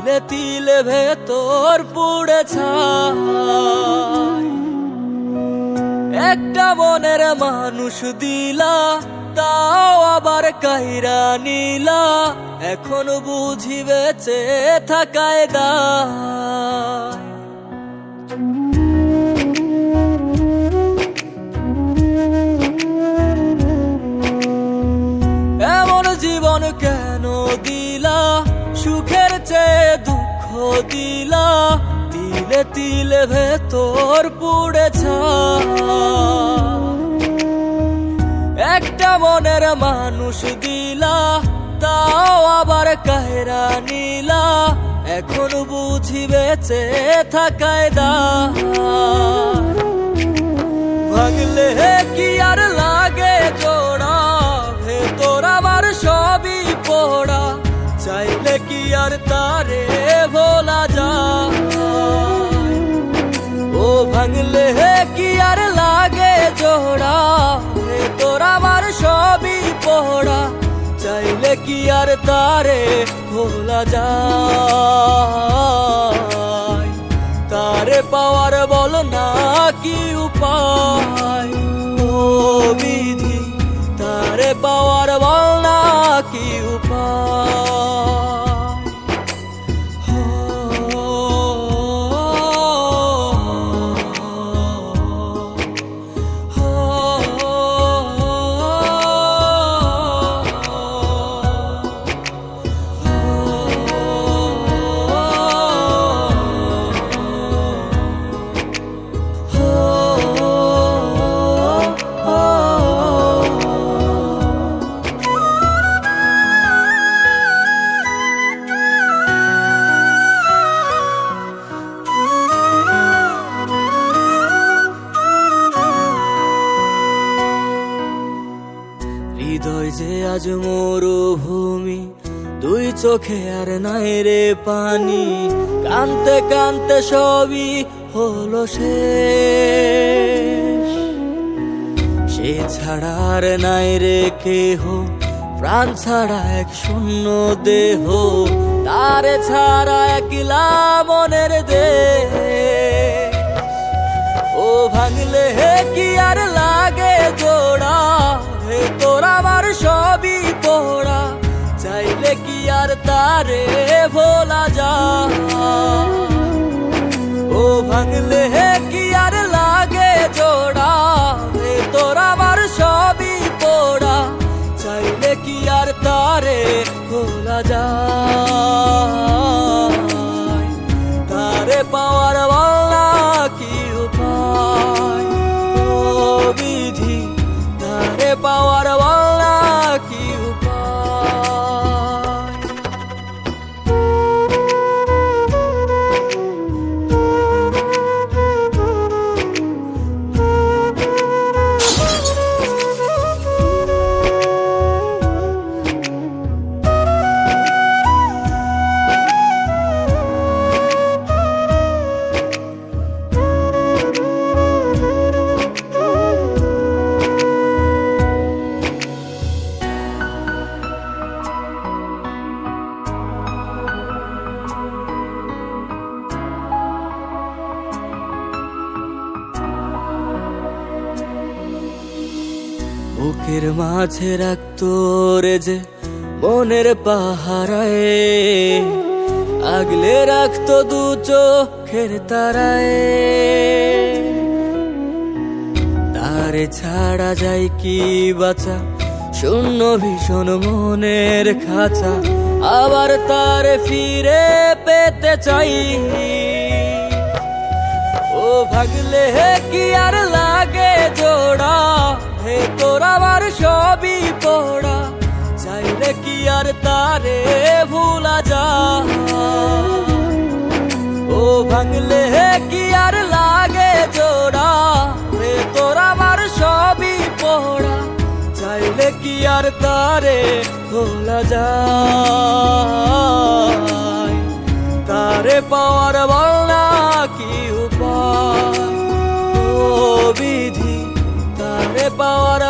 তিলে তিলে ভেতর পুড়ে ছাই। একটা মনের মানুষ দিলা, তাও আবার কাইরা নিলা, এখন বুঝি বেঁচে থাকায় দায়। এমন জীবন কেন দিলা, সুখের চেয়ে দুঃখ দিলা, তিলে তিলে ভেতর পুড়ে ছাই। একটা মনের মানুষ দিলা, তাও আবার কাহেরা নিলা, এখন বুঝি বেঁচে থাকায় দায়। ভাঙলে কি আর লাগে জোড়া, ভেতর আমার সবই পোড়া, চাইলে কি আর তারে ভোলা যায়। ও ভাঙলে কি আর লাগে জোড়া, ভেতর আমার সবই পোড়া, চাইলে কি আর তারে ভোলা যায়। তারে পাওয়ার বল না কি উপায়, ও বিধি তারে পাওয়ার বল না কি উপায়। হৃদয় যে আজ মরুভূমি, দুই চোখে আর নাই রে পানি, কানতে কানতে সবই হলো শেষ। সে ছাড়া আর নাই রে কেহ, প্রাণ ছাড়া এক শূন্য দেহ, তারে ছাড়া একলা মনের দেহ। ও ভাঙলে কি আর লাগে জোড়া, ভেতর আমার সবই পোড়া, চাইলে কি আর তারে ভোলা যায়। ও ভাঙলে কি আর লাগে জোড়া, ভেতর আমার সবই পোড়া, চাইলে কি আর তারে ভোলা যায়। তারে পাওয়ার বলা কি উপায়, ও বিধি তারে পাওয়ার বলা কি উপায়। বুকের মাঝে রাখতো রে যে মনের পাহারায়, আগলে রাখতো দু চোখের তারায়। তারে ছাড়া যায় কি বাঁচা, শূন্য ভীষণ মনের খাঁচা, আবার তারে ফিরে পেতে চাই। ও ভাগলে কি আর লাগে জোড়া, ভেতর আমার সবই পোড়া, চাইলে কি আর তারে ভুলা যায়। ও ভাঙলে কি আর লাগে জোড়া, ভেতর আমার সবই পোড়া, চাইলে কি আর তারে ভোলা যায়। তারে পাওয়ার বল না কি উপায়, ও বিধি তারে পাওয়ার